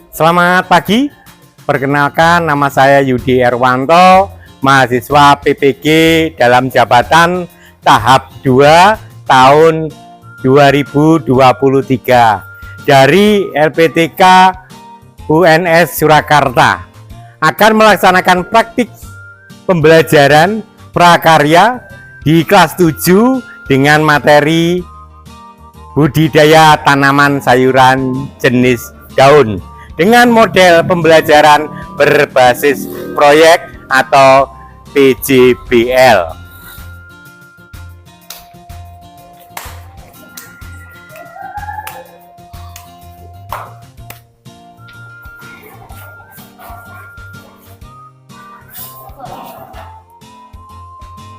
Selamat pagi, perkenalkan nama saya Yudi Erwanto, mahasiswa PPG dalam jabatan tahap 2 tahun 2023 dari LPTK UNS Surakarta. Akan melaksanakan praktik pembelajaran prakarya di kelas 7 dengan materi budidaya tanaman sayuran jenis daun dengan model pembelajaran berbasis proyek atau PJBL.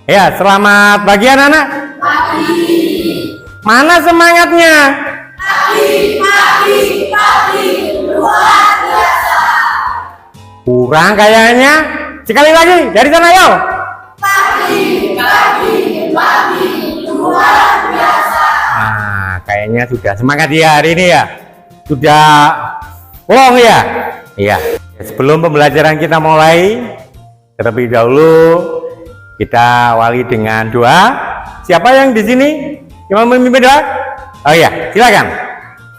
Ya, selamat pagi anak-anak. Pagi. Mana semangatnya? Pagi, luar biasa. Kurang kayaknya. Sekali lagi, dari sana yuk. Pagi, luar biasa. Nah, kayaknya sudah semangat ya hari ini ya. Sudah long ya. Iya. Sebelum pembelajaran kita mulai, terlebih dahulu kita awali dengan doa. Siapa yang di sini yang mau memimpin doa? Oh iya, silakan.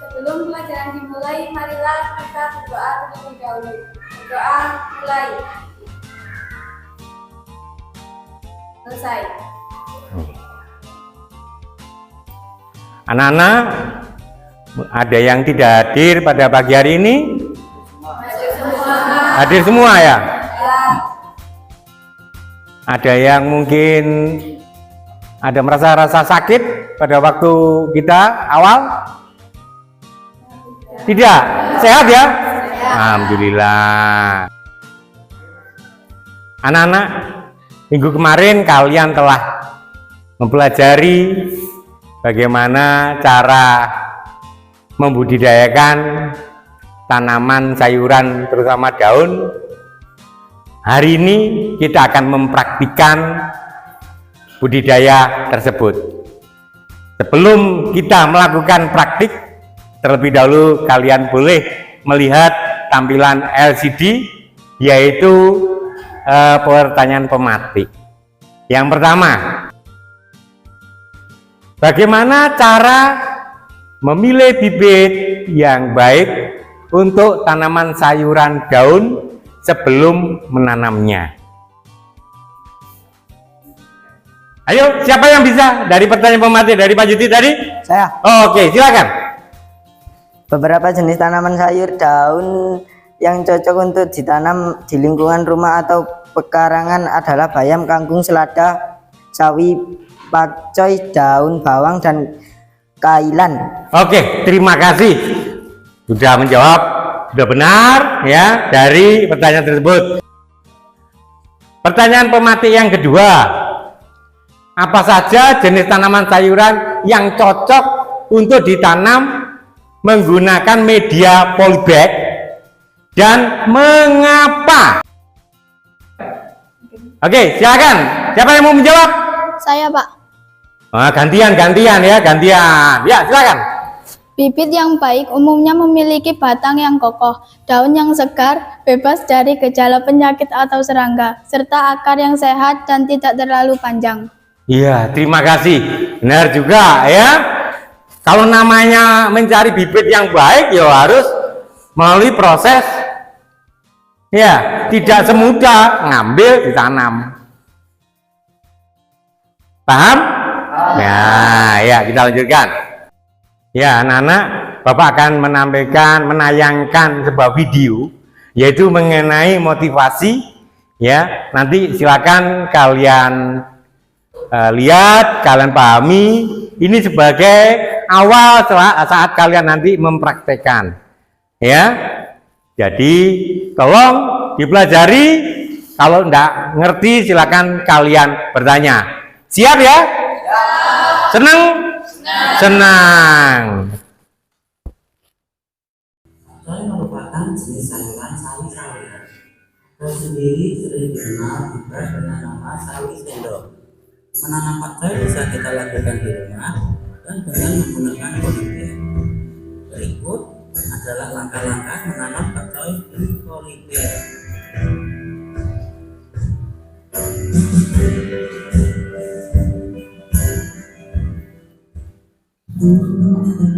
Sebelum pelajaran dimulai, marilah kita berdoa terlebih dahulu. Berdoa mulai. Selesai. Anak-anak, ada yang tidak hadir pada pagi hari ini? Hadir semua ya? Ada yang mungkin ada merasa rasa sakit pada waktu kita awal? Tidak? Sehat ya? Alhamdulillah. Anak-anak, minggu kemarin kalian telah mempelajari bagaimana cara membudidayakan tanaman sayuran terutama daun. Hari ini kita akan mempraktikkan budidaya tersebut. Sebelum kita melakukan praktik, terlebih dahulu kalian boleh melihat tampilan LCD, yaitu pertanyaan pematik. Yang pertama, bagaimana cara memilih bibit yang baik untuk tanaman sayuran daun sebelum menanamnya? Ayo, siapa yang bisa dari pertanyaan pematik dari Pak Yudi tadi? Saya. Oke, silakan. Beberapa jenis tanaman sayur daun yang cocok untuk ditanam di lingkungan rumah atau pekarangan adalah bayam, kangkung, selada, sawi, pakcoy, daun bawang, dan kailan. Oke, terima kasih sudah menjawab, sudah benar ya dari pertanyaan tersebut. Pertanyaan pematik yang kedua, apa saja jenis tanaman sayuran yang cocok untuk ditanam menggunakan media polybag dan mengapa? Oke, silakan. Siapa yang mau menjawab? Saya, Pak. Gantian ya, gantian. Ya, silakan. Bibit yang baik umumnya memiliki batang yang kokoh, daun yang segar, bebas dari gejala penyakit atau serangga, serta akar yang sehat dan tidak terlalu panjang. Iya, terima kasih. Benar juga ya. Kalau namanya mencari bibit yang baik, ya harus melalui proses. Ya, tidak semudah ngambil ditanam. Paham? Nah, ya kita lanjutkan. Ya, anak-anak, Bapak akan menayangkan sebuah video yaitu mengenai motivasi. Ya, nanti silakan kalian lihat, kalian pahami. Ini sebagai awal saat kalian nanti mempraktekkan. Ya, jadi tolong dipelajari. Kalau enggak ngerti silakan kalian bertanya. Siap ya? Senang? Senang. Pakcoy merupakan jenis sayuran sawi-sawian. Tersendiri sering dikenal juga dengan nama sawi sendok. Menanam pakcoy bisa kita lakukan di rumah dan dengan menggunakan polybag. Berikut ada adalah langkah-langkah menanam bakcoy glikolider.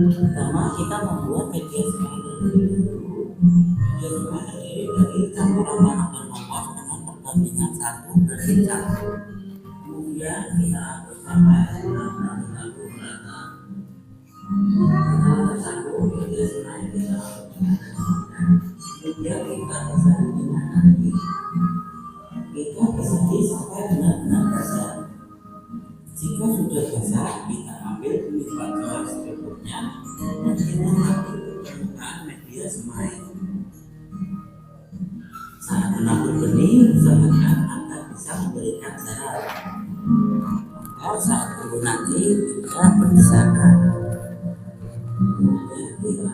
Pertama, kita membuat media semai terlebih dahulu. Media semai terdiri dari campuran tanah dan kompos dengan perbandingan 1:1. Kemudian kita aduk sampai tercampur merata. Setelah tercampur, media semai kita aduk dengan kemudian kita basahi dengan air. Kita basahi sampai benar-benar basah. Jika sudah basah, kita ambil kulit bakcoy secukupnya dan kita ambil ke permukaan media semai. Saat menabur benih, usahakan agar bisa memberikan jarak agar saat tumbuh nanti tidak berdesakan. Kemudian kita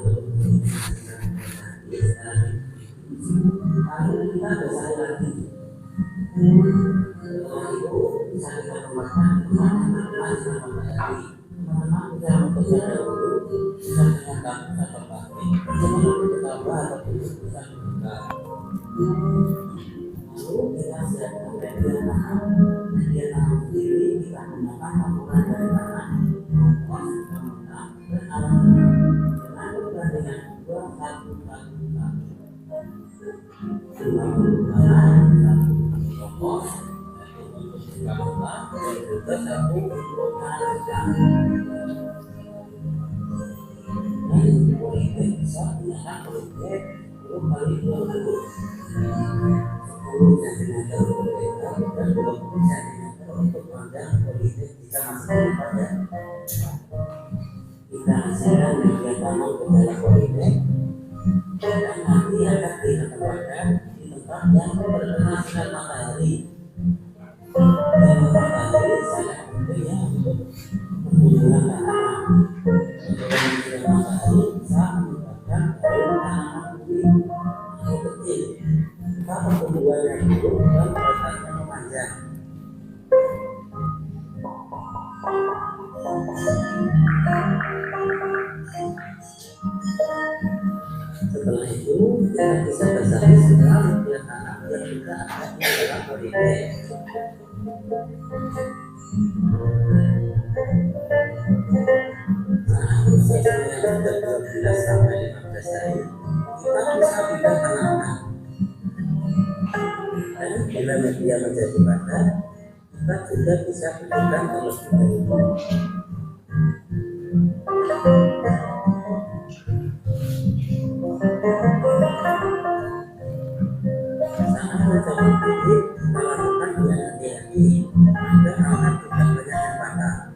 lalu kita basahi lagi. Setelah itu bisa kita tambahkan teman-teman bisa bekerja dahulu, bisa dengan kamu atau pakai, bisa ditambah atau bisa dibuka. Lalu kita siapkan media tanam sendiri, kita gunakan campuran dari tanah, kompos, kemudian dan alam dengan perbandingan 2:1:1. Kompos dan juga 1 untuk tanah liat. Dan politik bisa gunakan politik 10x20, 10 cm untuk lebar dan 20 cm untuk panjang. Politik bisa masuk pada kita hasilkan media tanam ke dalam politik dan nanti akan kita tempatkan di tempat yang terkena sinar matahari. Dan matahari sangat penting ya untuk pertumbuhan tanaman. Dengan sinar matahari bisa menyebabkan tanaman kulit atau kecil, maka pertumbuhannya itu dan batangnya memanjang. Setelah itu kita bisa basahi segala media tanam yang sudah ada di dalam politik. Saat prosesnya sudah 12 sampai 15 hari, kita bisa pindah tanaman. Dan bila media menjadi padat, kita juga bisa pindahkan terlebih dahulu. Saat mencapai titik, kita lakukan dengan hati-hati dan akan tidak banyak yang patah.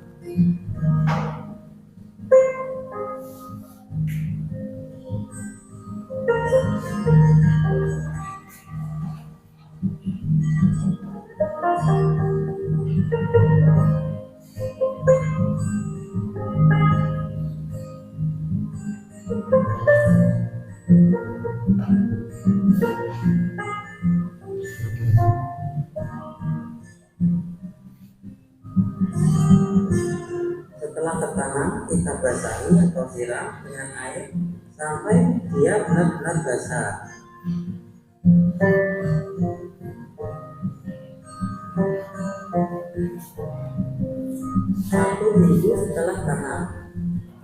Setelah tertanam, kita basahi atau siram dengan air sampai dia benar-benar basah. Satu minggu setelah tanam,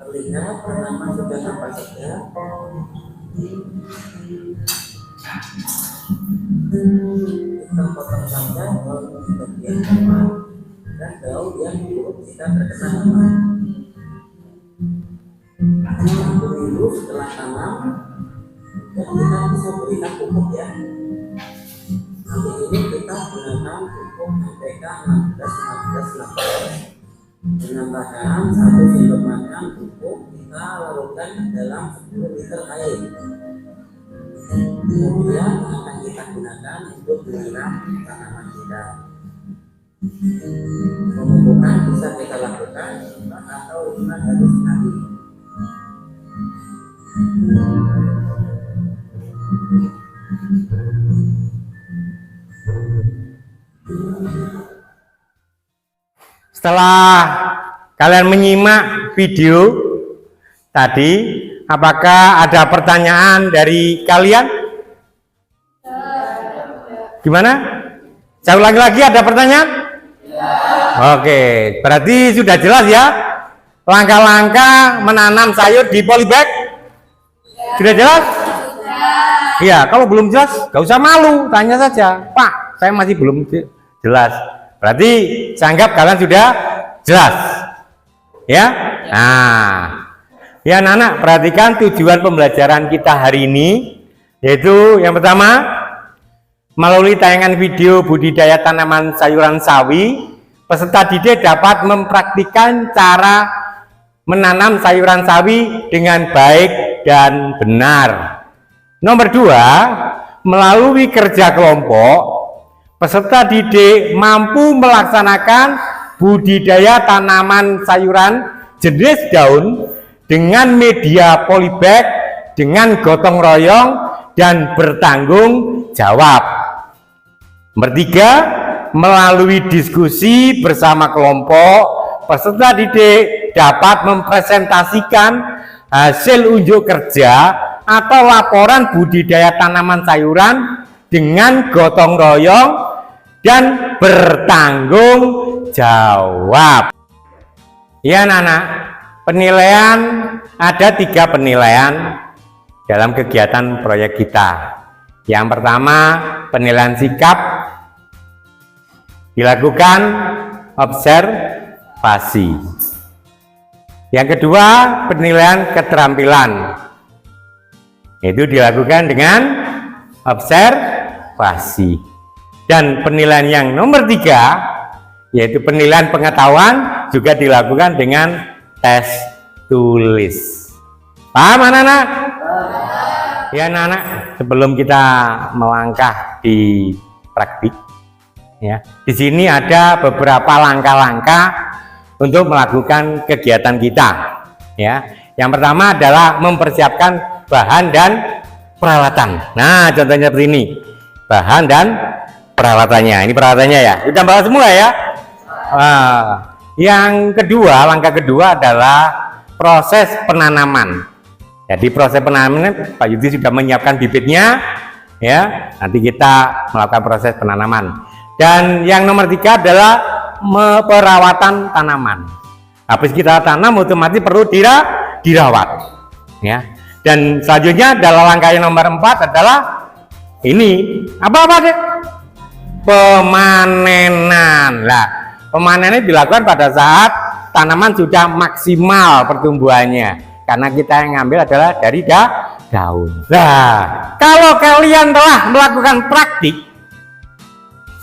terlihat tanaman sudah nampak segar. Kita potong saja daun di bagian bawah dan daun yang buruk jika terkena hama. 1 minggu setelah tanam, dan kita bisa berikan pupuk ya. Kali ini kita gunakan pupuk NPK 16-15-18 dengan takaran 1 sendok makan pupuk kita larutkan dalam 10 liter air. Kemudian akan kita gunakan untuk menyiram tanaman kita. Pemupukan bisa kita lakukan 4 atau 5 kali sekali. Setelah kalian menyimak video tadi, apakah ada pertanyaan dari kalian? Gimana? Saya ulangi lagi, ada pertanyaan? Oke, berarti sudah jelas ya langkah-langkah menanam sayur di polybag? Sudah jelas? Iya, kalau belum jelas gak usah malu, tanya saja, Pak, saya masih belum jelas. Berarti saya anggap kalian sudah jelas ya. Nah ya anak-anak, perhatikan tujuan pembelajaran kita hari ini, yaitu yang pertama, melalui tayangan video budidaya tanaman sayuran sawi, peserta didik dapat mempraktikkan cara menanam sayuran sawi dengan baik dan benar. Nomor 2, melalui kerja kelompok, peserta didik mampu melaksanakan budidaya tanaman sayuran jenis daun dengan media polybag dengan gotong royong dan bertanggung jawab. Nomor 3, melalui diskusi bersama kelompok, peserta didik dapat mempresentasikan hasil unjuk kerja atau laporan budidaya tanaman sayuran dengan gotong royong dan bertanggung jawab. Ya anak-anak, penilaian, ada 3 penilaian dalam kegiatan proyek kita. Yang pertama, penilaian sikap, dilakukan observasi. Yang kedua, penilaian keterampilan, itu dilakukan dengan observasi. Dan penilaian yang nomor 3, yaitu penilaian pengetahuan, juga dilakukan dengan tes tulis. Paham anak-anak? Ya anak-anak, sebelum kita melangkah di praktik, ya, di sini ada beberapa langkah-langkah untuk melakukan kegiatan kita. Ya, yang pertama adalah mempersiapkan bahan dan peralatan. Nah, contohnya seperti ini, bahan dan peralatannya. Ini peralatannya ya, sudah bawa semua ya. Yang kedua, langkah kedua adalah proses penanaman. Jadi proses penanaman, Pak Yudi sudah menyiapkan bibitnya, ya. Nanti kita melakukan proses penanaman. Dan yang nomor 3 adalah perawatan tanaman. Habis kita tanam, otomatis perlu dirawat, ya. Dan selanjutnya adalah langkah yang nomor 4 adalah ini apa deh? Pemanenan. Lah, pemanenan dilakukan pada saat tanaman sudah maksimal pertumbuhannya, karena kita yang ngambil adalah dari daun. Nah, kalau kalian telah melakukan praktik,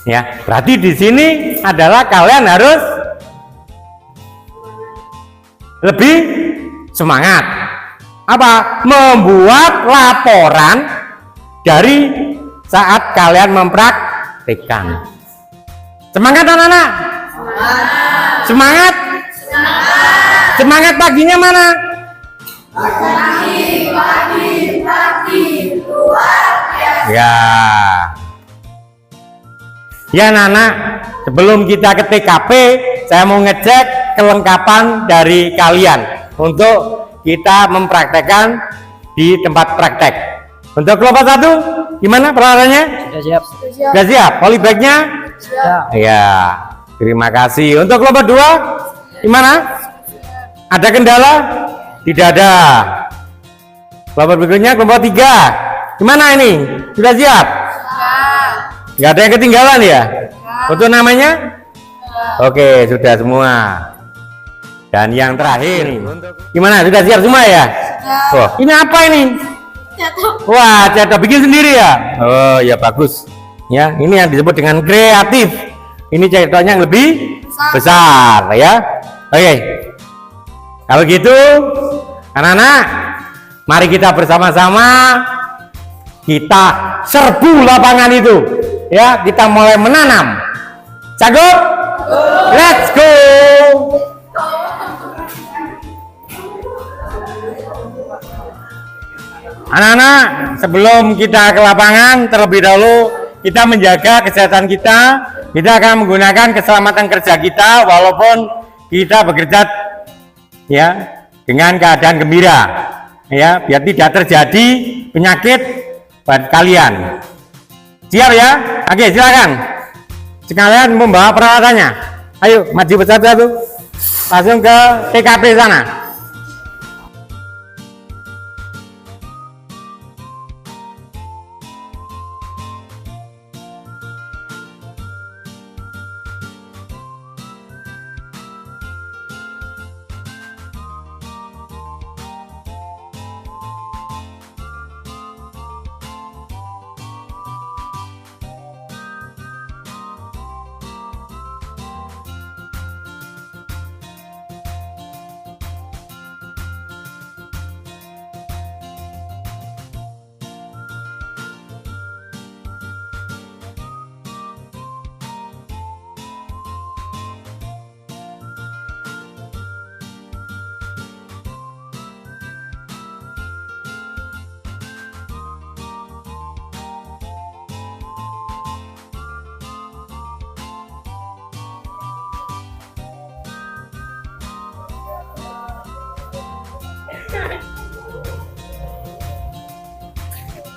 ya, berarti di sini adalah kalian harus lebih semangat. Apa? Membuat laporan dari saat kalian mempraktikkan. Semangat anak-anak? Semangat? Semangat paginya mana? Pagi, luar biasa. Ya. Ya anak-anak, sebelum kita ke TKP, saya mau ngecek kelengkapan dari kalian untuk kita mempraktekkan di tempat praktek. Untuk kelompok 1, gimana peralatannya? Sudah siap. Sudah siap? Polybagnya? Siap. Ya, terima kasih. Untuk kelompok 2, gimana? Ada kendala? Tidak ada. Kelompok berikutnya, kelompok 3, gimana ini? Sudah siap? Nggak ada yang ketinggalan ya? Untuk namanya? Oke, sudah semua. Dan yang terakhir, gimana? Sudah siap semua ya? Oh, ini apa ini? Wah, cetok bikin sendiri ya? Oh ya, bagus. Ya, ini yang disebut dengan kreatif. Ini cetoknya yang lebih besar ya. Oke. Kalau gitu, anak-anak, mari kita bersama-sama kita serbu lapangan itu. Ya, kita mulai menanam. Cakup? Let's go. Anak-anak, sebelum kita ke lapangan, terlebih dahulu kita menjaga kesehatan kita. Kita akan menggunakan keselamatan kerja kita, walaupun kita bekerja ya dengan keadaan gembira. ya, biar tidak terjadi penyakit buat kalian. Siap ya? Oke, silakan. Sekalian membawa peralatannya. Ayo, maju satu-satu. Langsung ke TKP sana.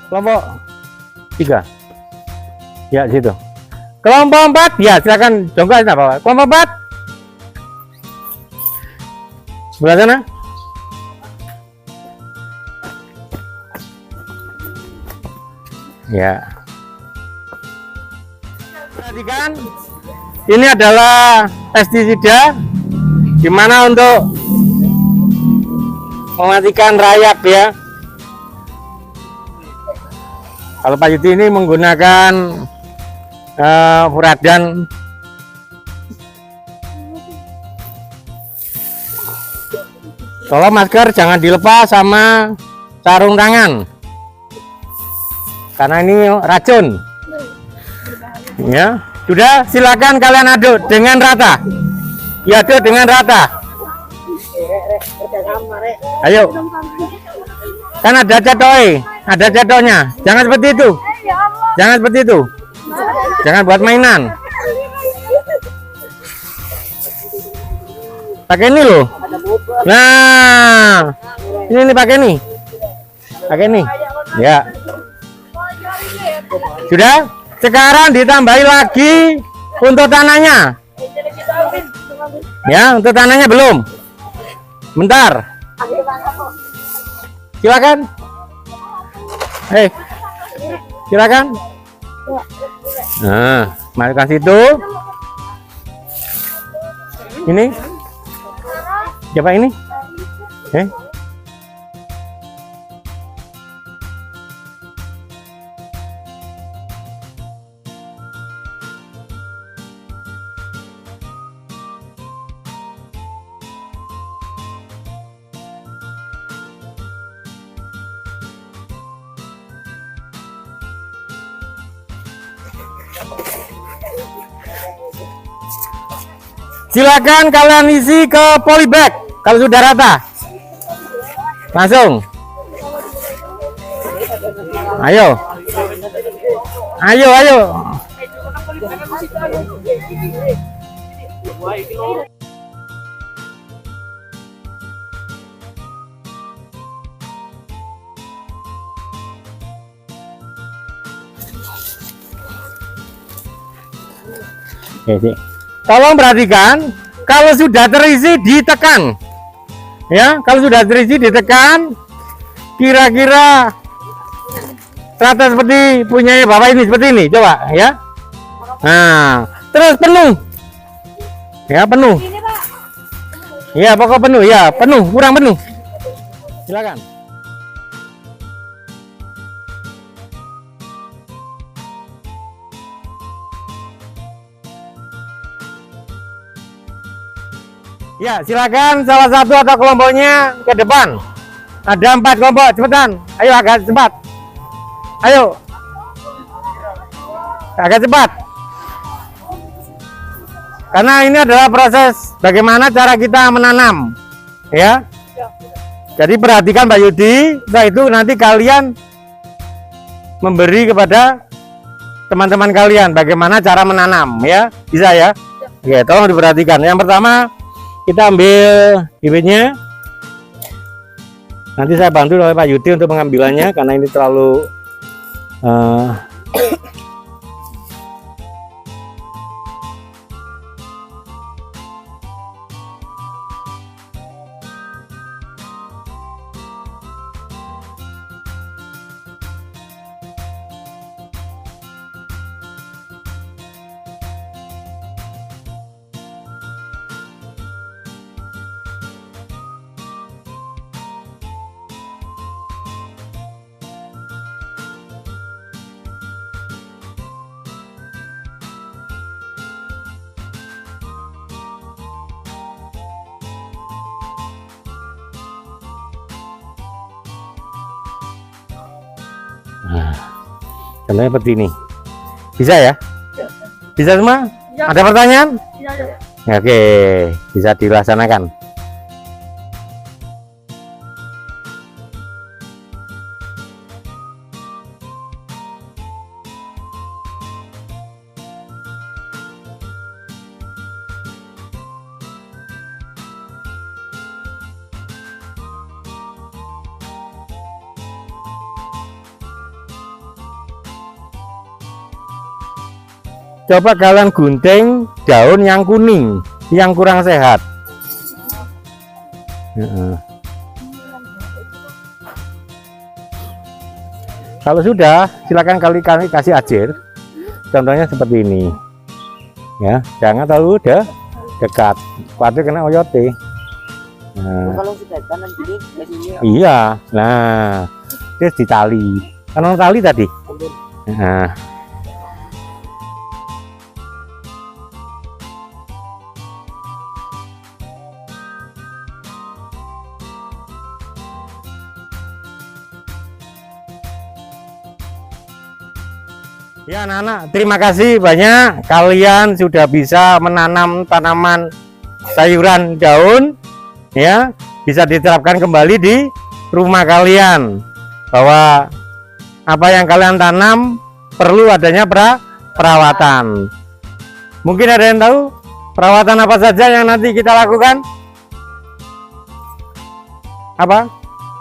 Kelompok 3 ya situ. Kelompok 4 ya silakan jongkok sana bawah. Kelompok 4 sebelah sana. Ya, perhatikan, ini adalah pestisida dimana untuk mematikan rayap ya. Kalau Pak Yudi ini menggunakan furadan. Tolong masker jangan dilepas sama sarung tangan, karena ini racun. Ya, sudah silakan kalian aduk dengan rata. Ya, aduk dengan rata. Ayo. Kan ada cetoknya, ada cetoknya. Jangan seperti itu. Jangan seperti itu. Jangan buat mainan. Pakai ini loh. Nah, ini pakai ini. Pakai ini. Ya. Sudah? Sekarang ditambahi lagi untuk tanahnya. Ya, untuk tanahnya belum. Bentar. Silakan. Silakan. Nah, masukkan situ. Ini. Siapa ini? Silakan kalian isi ke polybag kalau sudah rata. Langsung. Ayo. Ayo, ayo. Tolong perhatikan, kalau sudah terisi ditekan. Ya, kalau sudah terisi ditekan, kira-kira rata seperti punya Bapak ini, seperti ini, coba ya. Nah, terus penuh. Ya, penuh. Ya, pokok penuh, ya, penuh, kurang penuh. Silakan. Ya, silakan salah satu atau kelompoknya ke depan. Ada 4 kelompok, cepetan. Ayo agak cepat. Ayo. Agak cepat. Karena ini adalah proses bagaimana cara kita menanam. Ya. Jadi perhatikan Pak Yudi, setelah itu nanti kalian memberi kepada teman-teman kalian bagaimana cara menanam ya. Bisa ya? Oke, tolong diperhatikan. Yang pertama kita ambil bibitnya. Nanti saya bantu oleh Pak Yudi untuk pengambilannya karena ini terlalu contohnya seperti ini. Bisa ya? Bisa semua? Ada pertanyaan? Oke, bisa dilaksanakan. Coba kalian gunting daun yang kuning, yang kurang sehat. Kalau sudah, silakan kali-kali kasih ajar. Contohnya seperti ini. Ya, jangan terlalu dekat. Khawatir kena oyote. Nah, Kalau sudah tanam gini, biasanya iya. Nah, terus ditali. Kan tali tadi. Nah. Ya anak-anak, terima kasih banyak kalian sudah bisa menanam tanaman sayuran daun, ya bisa diterapkan kembali di rumah kalian, bahwa apa yang kalian tanam perlu adanya perawatan. Mungkin ada yang tahu perawatan apa saja yang nanti kita lakukan? Apa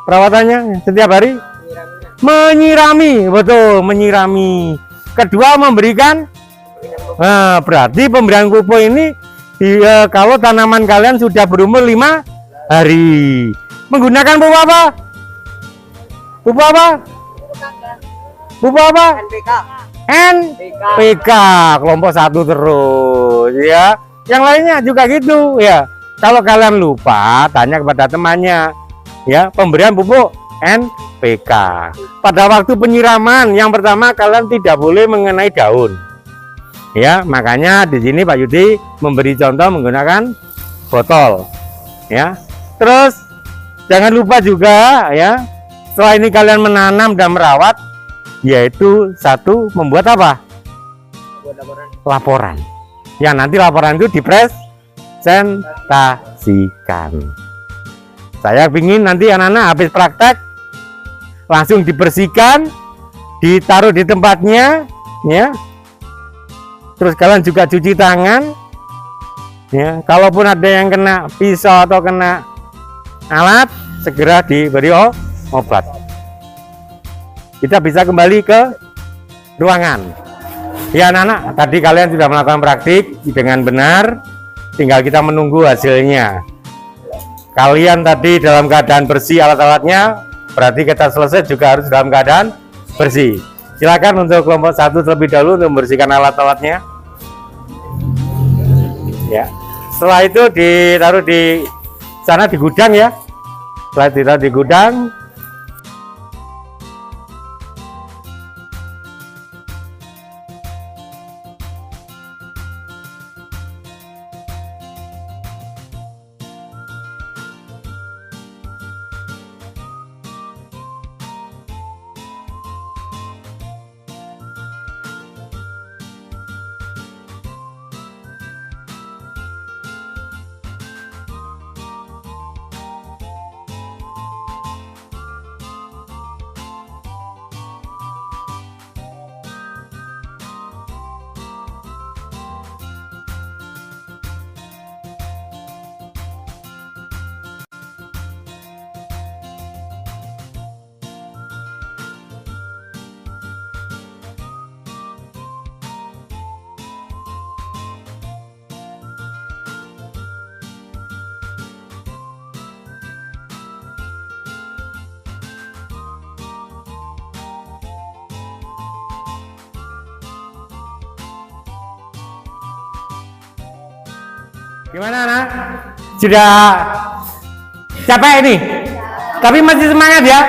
perawatannya setiap hari? Menyirami, betul, menyirami. Kedua, memberikan, nah, berarti pemberian pupuk ini kalau tanaman kalian sudah berumur 5 hari. Menggunakan pupuk apa? Pupuk apa? Pupuk apa? NPK, kelompok 1 terus ya. Yang lainnya juga gitu ya. Kalau kalian lupa, tanya kepada temannya ya, pemberian pupuk NPK. Pada waktu penyiraman yang pertama kalian tidak boleh mengenai daun. Ya, makanya di sini Pak Yudi memberi contoh menggunakan botol. Ya. Terus jangan lupa juga ya, setelah ini kalian menanam dan merawat, yaitu satu, membuat apa? Laporan. Ya, nanti laporan itu dipresentasikan. Saya ingin nanti anak-anak habis praktek langsung dibersihkan, ditaruh di tempatnya, ya. Terus kalian juga cuci tangan, ya. Kalaupun ada yang kena pisau atau kena alat, segera diberi obat. Kita bisa kembali ke ruangan. Ya anak-anak, tadi kalian sudah melakukan praktik dengan benar, tinggal kita menunggu hasilnya. Kalian tadi dalam keadaan bersih alat-alatnya, berarti kita selesai juga harus dalam keadaan bersih. Silakan untuk kelompok 1 terlebih dahulu untuk membersihkan alat-alatnya. Ya. Setelah itu ditaruh di sana di gudang ya. Setelah ditaruh di gudang, Gimana anak? Sudah capek ini? Tapi masih semangat ya?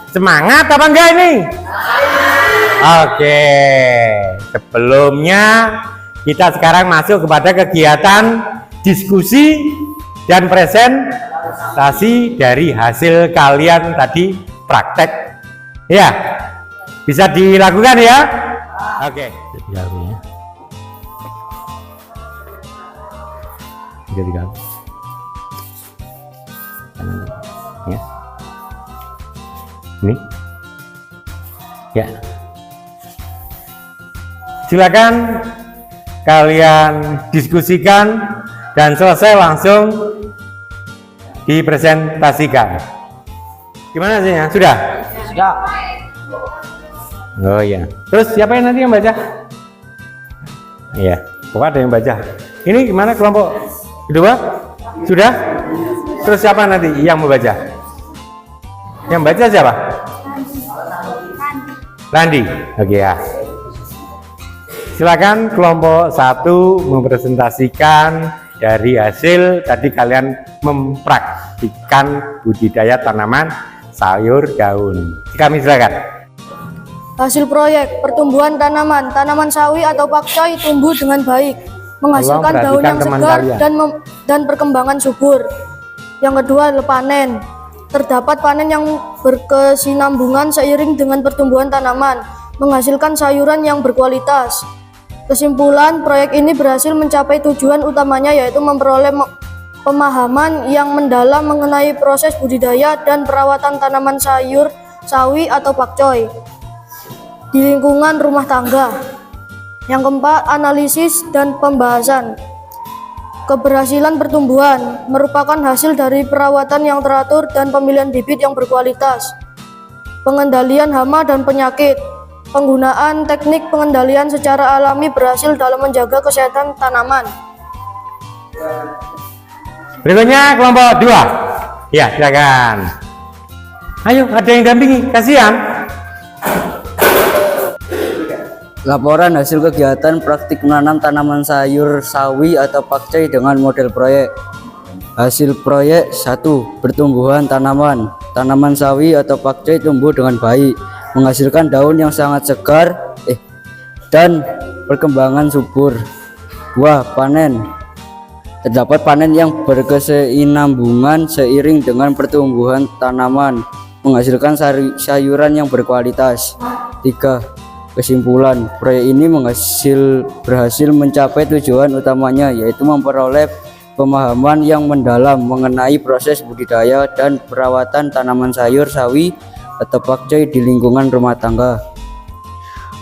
Semangat apa enggak ini? Oke, sebelumnya kita sekarang masuk kepada kegiatan diskusi dan presentasi dari hasil kalian tadi praktek. Ya, bisa dilakukan ya? Oke. Ya. Ini. Ya. Silakan kalian diskusikan dan selesai langsung dipresentasikan. Gimana sih ya? Sudah? Sudah. Oh iya. Terus siapa yang nanti yang baca? Iya, pokoknya ada yang baca. Ini gimana kelompok kedua? Sudah? Terus siapa nanti yang membaca? Yang baca siapa? Randi. Oke ya. Silakan kelompok 1 mempresentasikan dari hasil tadi kalian mempraktikkan budidaya tanaman sayur daun. Kami silakan. Hasil proyek pertumbuhan tanaman sawi atau pakcoy tumbuh dengan baik, menghasilkan daun yang segar dan perkembangan subur. Yang kedua adalah panen. Terdapat panen yang berkesinambungan seiring dengan pertumbuhan tanaman, menghasilkan sayuran yang berkualitas. Kesimpulan, proyek ini berhasil mencapai tujuan utamanya yaitu memperoleh pemahaman yang mendalam mengenai proses budidaya dan perawatan tanaman sayur, sawi atau pakcoy di lingkungan rumah tangga. Yang keempat, analisis dan pembahasan. Keberhasilan pertumbuhan merupakan hasil dari perawatan yang teratur dan pemilihan bibit yang berkualitas. Pengendalian hama dan penyakit. Penggunaan teknik pengendalian secara alami berhasil dalam menjaga kesehatan tanaman. Berikutnya kelompok 2. Ya, silakan. Ayo, ada yang dampingi, kasihan. Laporan hasil kegiatan praktik menanam tanaman sayur sawi atau pakcoy dengan model proyek. Hasil proyek 1. Pertumbuhan tanaman. Tanaman sawi atau pakcoy tumbuh dengan baik, menghasilkan daun yang sangat segar dan perkembangan subur. 2. Panen. Terdapat panen yang berkesinambungan seiring dengan pertumbuhan tanaman, menghasilkan sayuran yang berkualitas. 3. Kesimpulan, proyek ini berhasil mencapai tujuan utamanya yaitu memperoleh pemahaman yang mendalam mengenai proses budidaya dan perawatan tanaman sayur sawi atau pakcoy di lingkungan rumah tangga.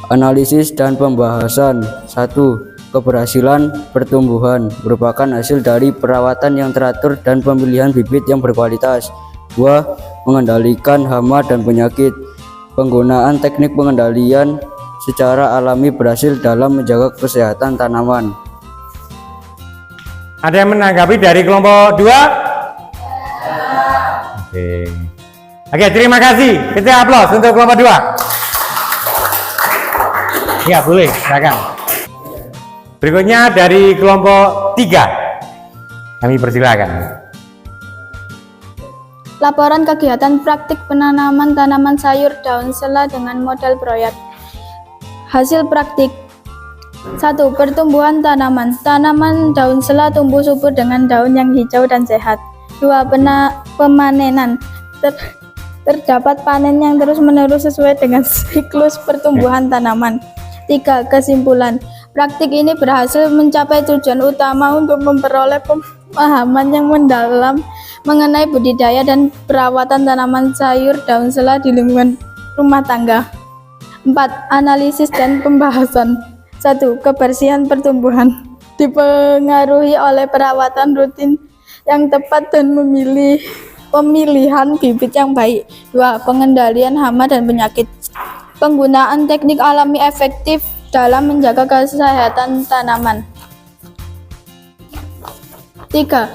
Analisis dan pembahasan. 1. Keberhasilan pertumbuhan merupakan hasil dari perawatan yang teratur dan pemilihan bibit yang berkualitas. 2. Mengendalikan hama dan penyakit. Penggunaan teknik pengendalian secara alami berhasil dalam menjaga kesehatan tanaman. Ada yang menanggapi dari kelompok 2? Oke, terima kasih. Kita aplaus untuk kelompok 2. Ya, boleh, silakan. Berikutnya dari kelompok 3. Kami persilakan. Laporan kegiatan praktik penanaman tanaman sayur daun sela dengan model proyek. Hasil praktik. 1. Pertumbuhan tanaman. Tanaman daun sela tumbuh subur dengan daun yang hijau dan sehat. 2. Pemanenan. Terdapat panen yang terus-menerus sesuai dengan siklus pertumbuhan tanaman. 3. Kesimpulan. Praktik ini berhasil mencapai tujuan utama untuk memperoleh pemahaman yang mendalam mengenai budidaya dan perawatan tanaman sayur daun sela di lingkungan rumah tangga. 4. Analisis dan pembahasan. 1. Kebersihan pertumbuhan dipengaruhi oleh perawatan rutin yang tepat dan pemilihan bibit yang baik. 2. Pengendalian hama dan penyakit. Penggunaan teknik alami efektif dalam menjaga kesehatan tanaman. 3.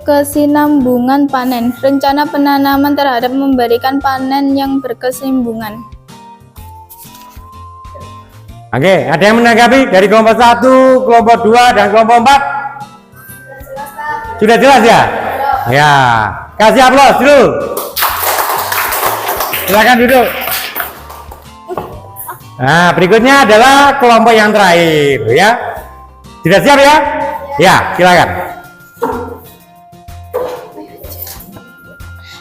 Kesinambungan panen. Rencana penanaman terhadap memberikan panen yang berkesinambungan. Oke, ada yang menanggapi dari kelompok 1, kelompok 2, dan kelompok 4? Sudah jelas ya? Ya, kasih aplaus dulu. Silakan duduk. Nah, berikutnya adalah kelompok yang terakhir ya. Sudah siap ya? Ya, silakan.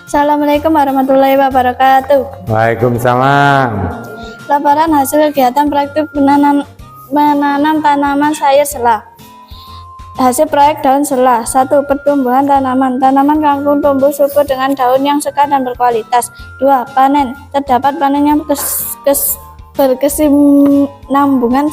Assalamualaikum warahmatullahi wabarakatuh. Waalaikumsalam. Laporan hasil kegiatan praktik menanam tanaman sayur selah. Hasil proyek daun selah. 1. Pertumbuhan tanaman. Tanaman kangkung tumbuh subur dengan daun yang segar dan berkualitas. 2. Panen. Terdapat panen yang berkesinambungan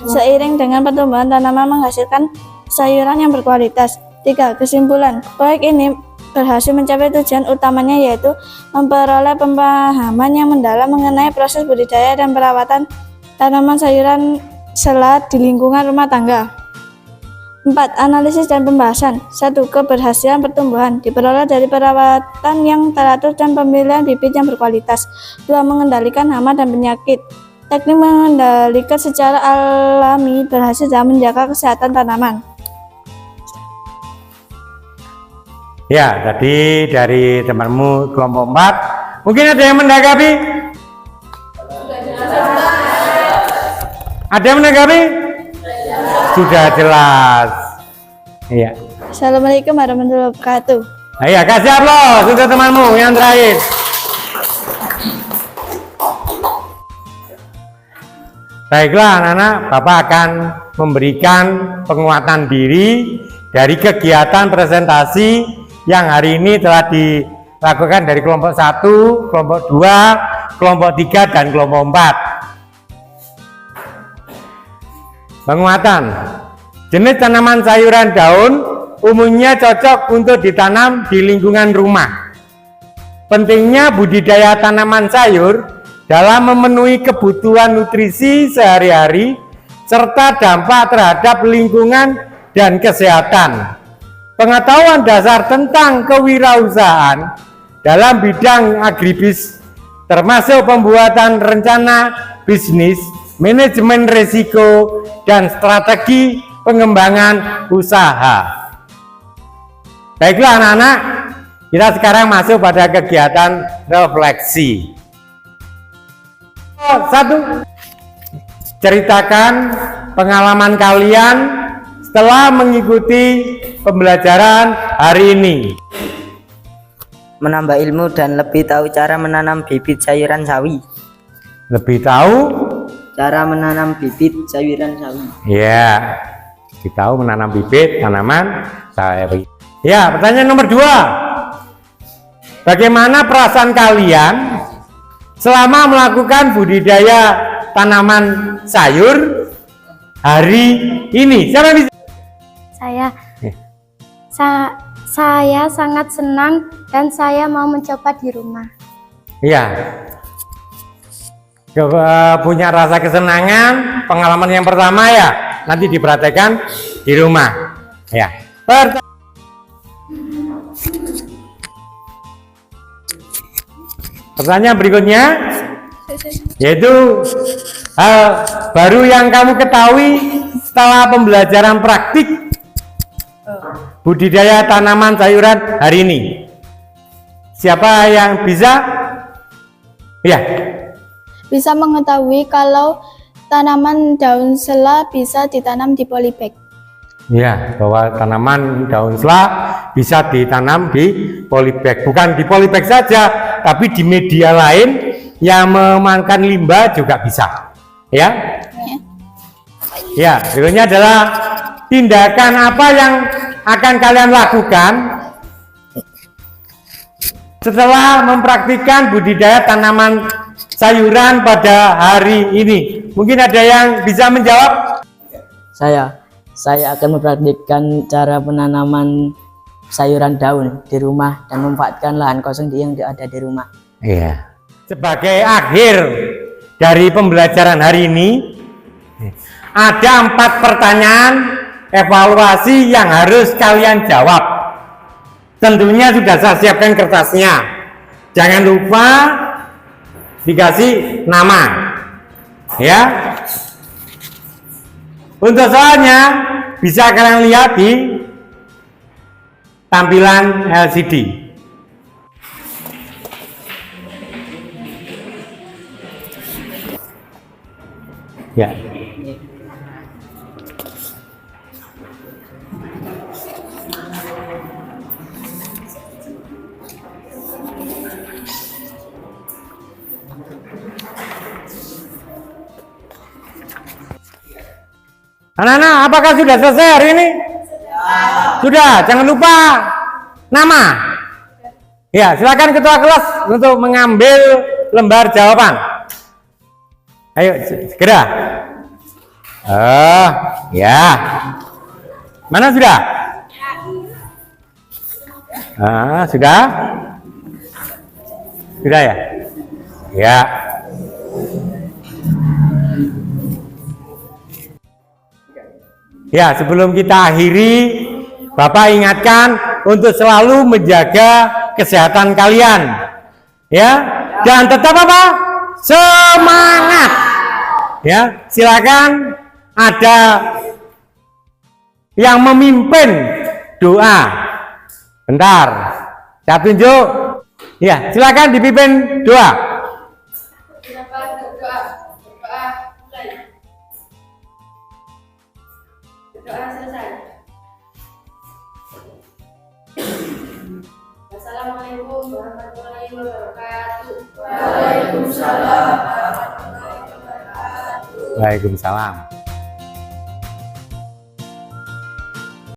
seiring dengan pertumbuhan tanaman menghasilkan sayuran yang berkualitas. 3. Kesimpulan. Proyek ini berhasil mencapai tujuan utamanya, yaitu memperoleh pemahaman yang mendalam mengenai proses budidaya dan perawatan tanaman sayuran selah di lingkungan rumah tangga. 4. Analisis dan pembahasan. 1. Keberhasilan pertumbuhan diperoleh dari perawatan yang teratur dan pemilihan bibit yang berkualitas. 2. Mengendalikan hama dan penyakit. Teknik mengendalikan secara alami berhasil dalam menjaga kesehatan tanaman. Ya, tadi dari temanmu kelompok 4. Mungkin ada yang menanggapi? Ada yang menanggapi? Sudah jelas. Iya. Assalamualaikum warahmatullahi wabarakatuh. Iya, kasih aplaus untuk temanmu yang terakhir. Baiklah anak-anak, Bapak akan memberikan penguatan diri dari kegiatan presentasi yang hari ini telah dilakukan dari kelompok 1, kelompok 2, kelompok 3, dan kelompok 4. Penguatan. Jenis tanaman sayuran daun umumnya cocok untuk ditanam di lingkungan rumah. Pentingnya budidaya tanaman sayur dalam memenuhi kebutuhan nutrisi sehari-hari serta dampak terhadap lingkungan dan kesehatan. Pengetahuan dasar tentang kewirausahaan dalam bidang agribis termasuk pembuatan rencana bisnis, manajemen risiko, dan strategi pengembangan usaha. Baiklah anak-anak, kita sekarang masuk pada kegiatan refleksi. 1. Ceritakan pengalaman kalian setelah mengikuti pembelajaran hari ini. Menambah ilmu dan lebih tahu cara menanam bibit sayuran sawi. Lebih tahu Cara menanam bibit sayuran sawi. ya, lebih tahu menanam bibit tanaman sawi. Ya, pertanyaan nomor 2. Bagaimana perasaan kalian selama melakukan budidaya tanaman sayur hari ini? Siapa yang bisa? Saya sangat senang dan saya mau mencoba di rumah. Iya. Punya rasa kesenangan, pengalaman yang pertama ya, nanti dipraktekkan di rumah. Ya. Pertanyaan berikutnya yaitu hal baru yang kamu ketahui setelah pembelajaran praktik budidaya tanaman sayuran hari ini. Siapa yang bisa? Ya. Bisa mengetahui kalau tanaman daun selah bisa ditanam di polybag. Ya, bahwa tanaman daun selah bisa ditanam di polybag. Bukan di polybag saja, tapi di media lain yang memakan limbah juga bisa. Ya. Ya, berikutnya adalah tindakan apa yang akan kalian lakukan setelah mempraktikkan budidaya tanaman sayuran pada hari ini. Mungkin ada yang bisa menjawab? Saya akan mempraktikkan cara penanaman sayuran daun di rumah dan memanfaatkan lahan kosong yang ada di rumah. Iya. Sebagai akhir dari pembelajaran hari ini, ada 4 pertanyaan evaluasi yang harus kalian jawab. Tentunya sudah saya siapkan kertasnya. Jangan lupa dikasih nama. Ya. Untuk soalnya bisa kalian lihat di tampilan LCD. Ya. Anak-anak, apakah sudah selesai hari ini? Sudah, jangan lupa nama. Ya, silakan ketua kelas untuk mengambil lembar jawaban. Ayo, segera. Ya. Mana sudah? Sudah? Sudah ya? Ya. Ya, sebelum kita akhiri, Bapak ingatkan untuk selalu menjaga kesehatan kalian. Ya, dan tetap apa? Semangat. Ya, silakan ada yang memimpin doa. Bentar, saya tunjuk. Ya, silakan dipimpin doa. Doa selesai. Assalamualaikum warahmatullahi wabarakatuh. Waalaikumsalam warahmatullahi wabarakatuh. Waalaikumsalam.